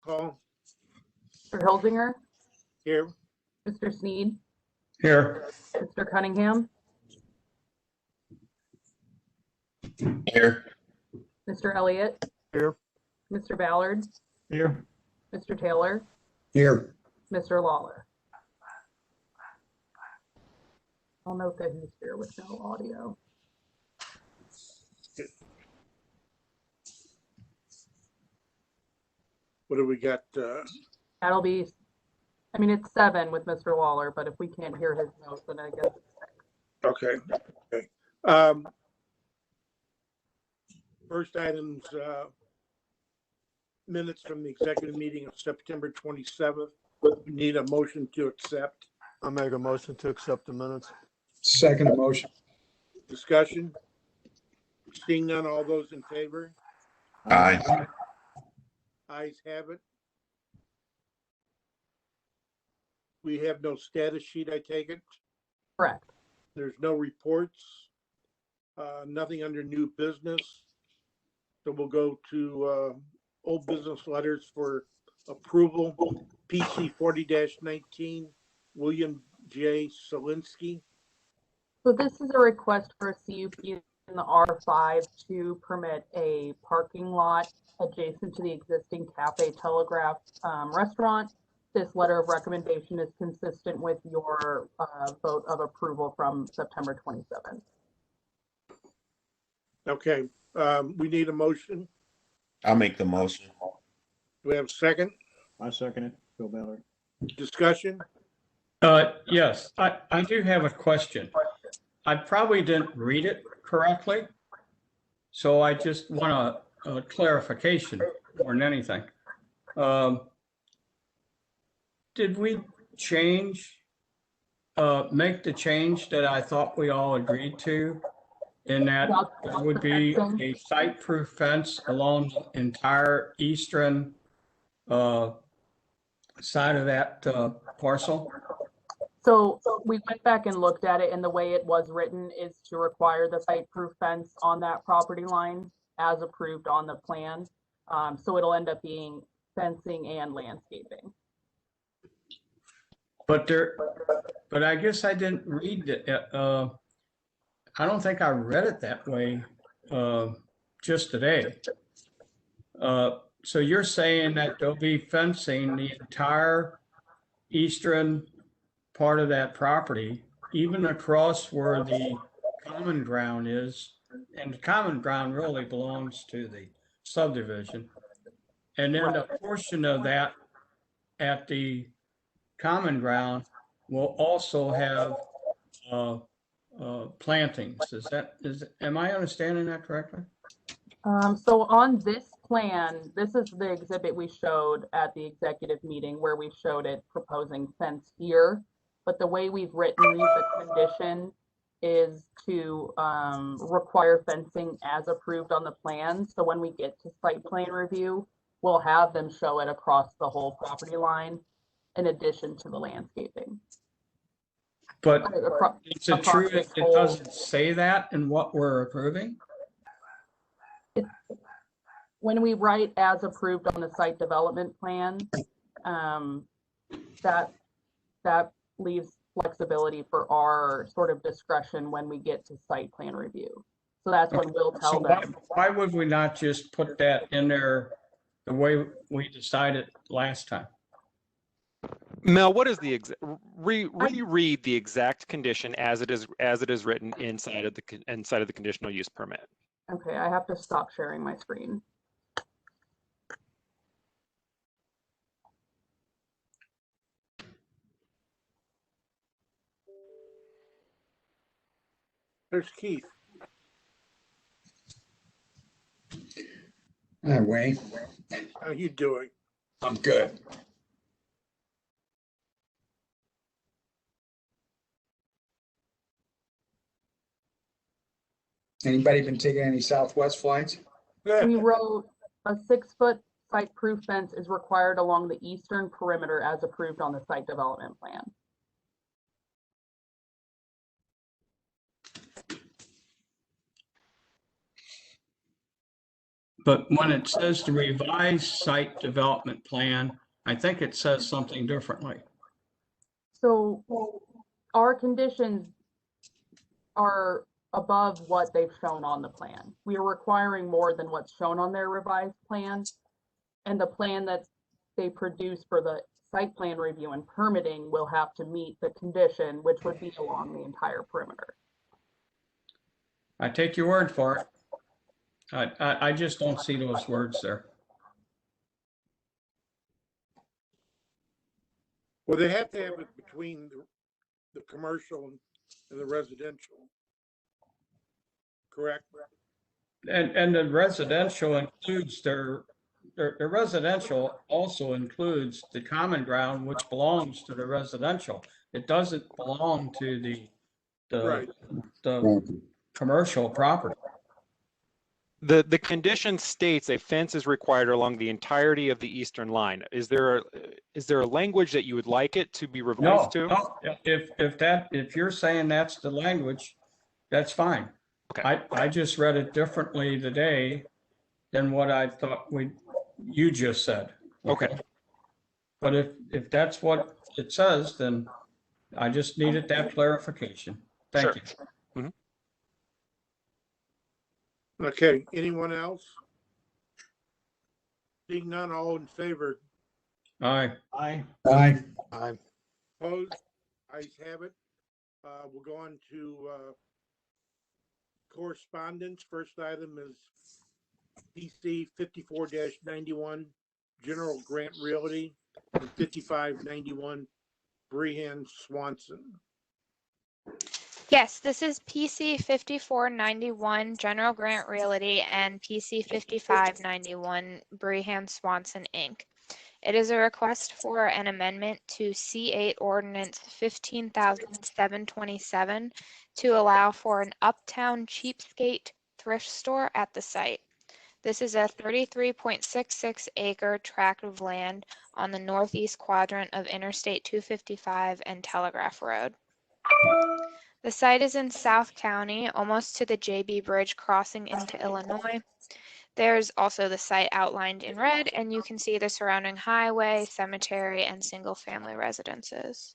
call. Mr. Hilsinger, Here. Mr. Sneed, Here. Mr. Cunningham, Here. Mr. Elliott, Here. Mr. Ballard, Here. Mr. Taylor, Here. Mr. Lawler. I'll note that he's here with no audio. What do we got? That'll be, I mean, it's 7 with Mr. Lawler, but if we can't hear his notes, then I guess it's 6. Okay. First item's minutes from the executive meeting of September 27th. We need a motion to accept. I'll make a motion to accept the minutes. Second motion. Discussion? Seeing none, all those in favor? Aye. Ayes have it. We have no status sheet, I take it. Correct. There's no reports, nothing under new business. So we'll go to old business letters for approval. PC 40-19, William J. Cieslinski. So this is a request for a C.U.P. in the R5 to permit a parking lot adjacent to the existing Cafe Telegraph restaurant. This letter of recommendation is consistent with your vote of approval from September 27th. Okay, we need a motion. I'll make the motion. Do we have a second? I second it. Bill Ballard. Discussion? Yes, I do have a question. I probably didn't read it correctly, so I just want a clarification more than anything. Did we make the change that I thought we all agreed to, in that there would be a site-proof fence along the entire eastern side of that parcel? So we went back and looked at it, and the way it was written is to require the site-proof fence on that property line as approved on the plan. So it'll end up being fencing and landscaping. But I guess I didn't read it. I don't think I read it that way just today. So you're saying that there'll be fencing the entire eastern part of that property, even across where the common ground is, and the common ground really belongs to the subdivision. And then a portion of that at the common ground will also have plantings. Am I understanding that correctly? So on this plan, this is the exhibit we showed at the executive meeting where we showed it proposing fence here. But the way we've written the condition is to require fencing as approved on the plan. So when we get to site plan review, we'll have them show it across the whole property line in addition to the landscaping. But is it true that it doesn't say that in what we're approving? When we write as approved on the site development plan, that leaves flexibility for our sort of discretion when we get to site plan review. So that's when we'll tell them. Why would we not just put that in there the way we decided last time? Mel, what is the reread the exact condition as it is written inside of the conditional use permit? Okay, I have to stop sharing my screen. There's Keith. Hi, Wayne. How you doing? I'm good. Anybody been taking any Southwest flights? We wrote a 6-foot site-proof fence is required along the eastern perimeter as approved on the site development plan. But when it says the revised site development plan, I think it says something differently. So our conditions are above what they've shown on the plan. We are requiring more than what's shown on their revised plan. And the plan that they produce for the site plan review and permitting will have to meet the condition, which would be along the entire perimeter. I take your word for it. I just don't see those words there. Well, they have to have it between the commercial and the residential. Correct? And the residential includes the residential also includes the common ground, which belongs to the residential. It doesn't belong to Right. the commercial property. The condition states a fence is required along the entirety of the eastern line. Is there a language that you would like it to be revised to? No, if you're saying that's the language, that's fine. Okay. I just read it differently today than what I thought you just said. Okay. But if that's what it says, then I just needed that clarification. Thank you. Okay, anyone else? Seeing none, all in favor, Aye. Aye. Aye. Aye. opposed, ayes have it. We'll go on to correspondence. First item is PC 54-91, General Grant Realty, and 5591, Beihan-Swanson. Yes, this is PC 5491 General Grant Realty and PC 5591 Beihan-Swanson Inc. It is a request for an amendment to C-8 Ordinance 15,727 to allow for an uptown cheapskate thrift store at the site. This is a 33.66 acre tract of land on the northeast quadrant of Interstate 255 and Telegraph Road. The site is in South County, almost to the JB Bridge crossing into Illinois. There's also the site outlined in red, and you can see the surrounding highway, cemetery, and single-family residences.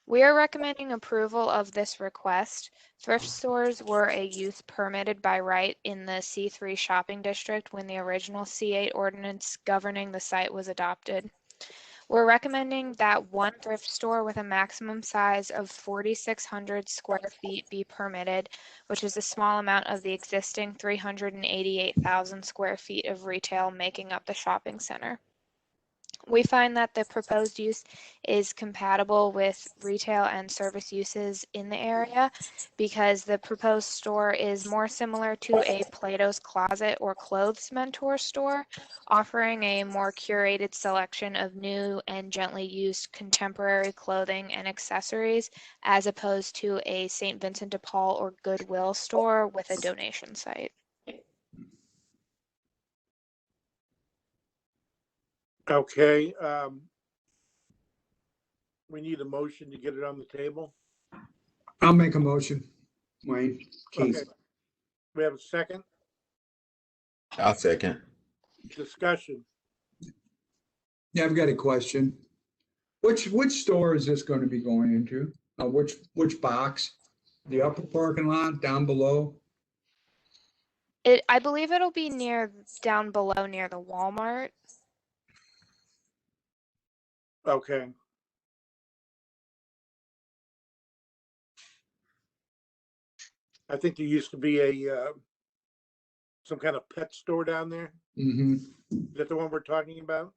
We are recommending approval of this request. Thrift stores were a use permitted by right in the C3 shopping district when the original C8 ordinance governing the site was adopted. We're recommending that one thrift store with a maximum size of 4,600 square feet be permitted, which is a small amount of the existing 388,000 square feet of retail making up the shopping center. We find that the proposed use is compatible with retail and service uses in the area because the proposed store is more similar to a Plato's Closet or Clothes Mentor store, offering a more curated selection of new and gently used contemporary clothing and accessories, as opposed to a St. Vincent de Paul or Goodwill store with a donation site. Okay, we need a motion to get it on the table. I'll make a motion. Wayne, Keith. Okay. We have a second I'll second. discussion. Yeah, I've got a question. Which store is this going to be going into? Which box? The upper parking lot, down below? I believe it'll be down below near the Walmart. Okay. I think there used to be a some kind of pet store down there. Mm-hmm. Is that the one we're talking about?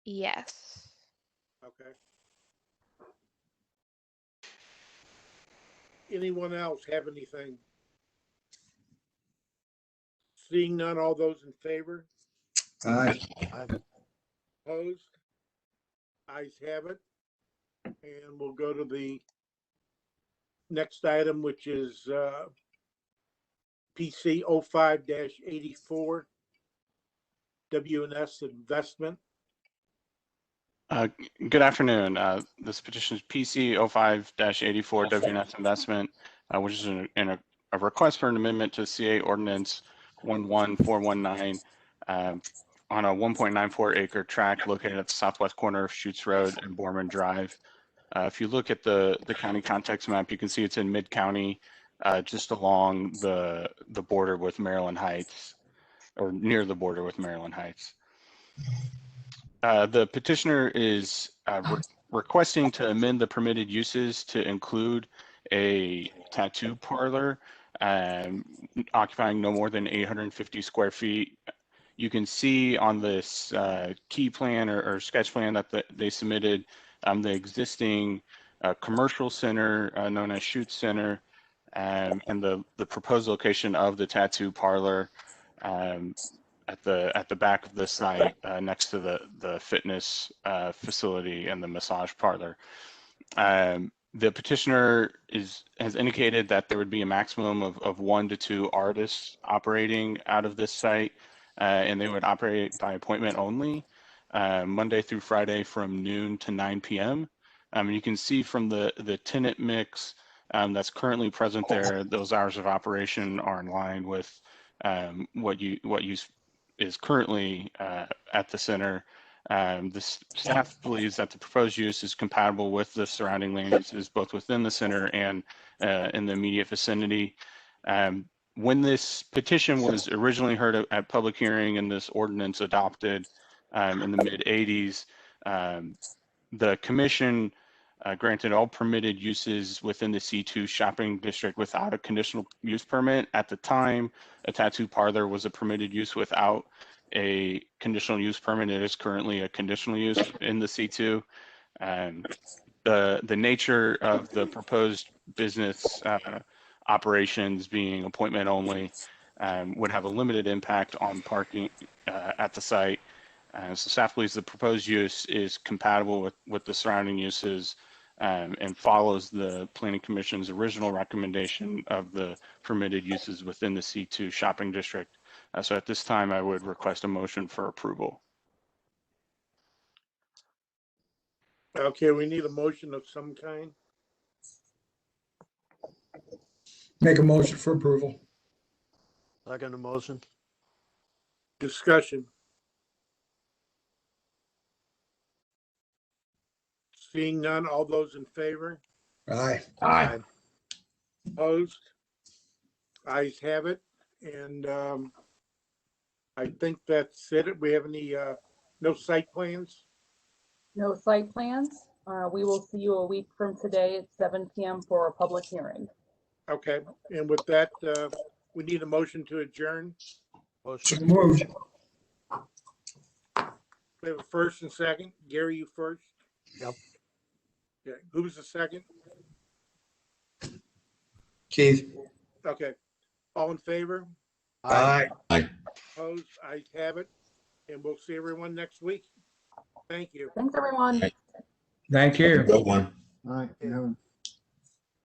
Yes. Okay. Anyone else have anything? Seeing none, all those in favor? Aye. Opposed? Ayes have it. And we'll go to the next item, which is PC 05-84, W&S Investment. Good afternoon. This petition is PC 05-84 W&S Investment, which is in a request for an amendment to C.8 Ordinance 11419 on a 1.94 acre tract located at the southwest corner of Schuetz Road and Borman Drive. If you look at the county context map, you can see it's in mid-county, just along the border with Maryland Heights, or near the border with Maryland Heights. The petitioner is requesting to amend the permitted uses to include a tattoo parlor occupying no more than 850 square feet. You can see on this key plan or sketch plan that they submitted the existing commercial center known as Schuetz Center, and the proposed location of the tattoo parlor at the back of the site next to the fitness facility and the massage parlor. The petitioner has indicated that there would be a maximum of 1 to 2 artists operating out of this site, and they would operate by appointment only, Monday through Friday from noon to 9 p.m. You can see from the tenant mix that's currently present there, those hours of operation are in line with what is currently at the center. The staff believes that the proposed use is compatible with the surrounding land uses both within the center and in the immediate vicinity. When this petition was originally heard at public hearing and this ordinance adopted in the mid-'80s, the commission granted all permitted uses within the C2 shopping district without a conditional use permit. At the time, a tattoo parlor was a permitted use without a conditional use permit. It is currently a conditional use in the C2. The nature of the proposed business operations being appointment only would have a limited impact on parking at the site. So staff believes the proposed use is compatible with the surrounding uses and follows the Planning Commission's original recommendation of the permitted uses within the C2 shopping district. So at this time, I would request a motion for approval. Okay, we need a motion of some kind. Make a motion for approval. Second motion. Discussion. Seeing none, all those in favor? Aye. Aye. Opposed? Ayes have it. And I think that's it. We have any, no site plans? No site plans. We will see you a week from today at 7 p.m. for a public hearing. Okay, and with that, we need a motion to adjourn. So Motion. moved. We have a first and second. Gary, you first? Yep. Okay, who's the second? Keith. Okay, all in favor? Aye. Opposed? Ayes have it. And we'll see everyone next week. Thank you. Thanks, everyone. Thank you. Good one. All right.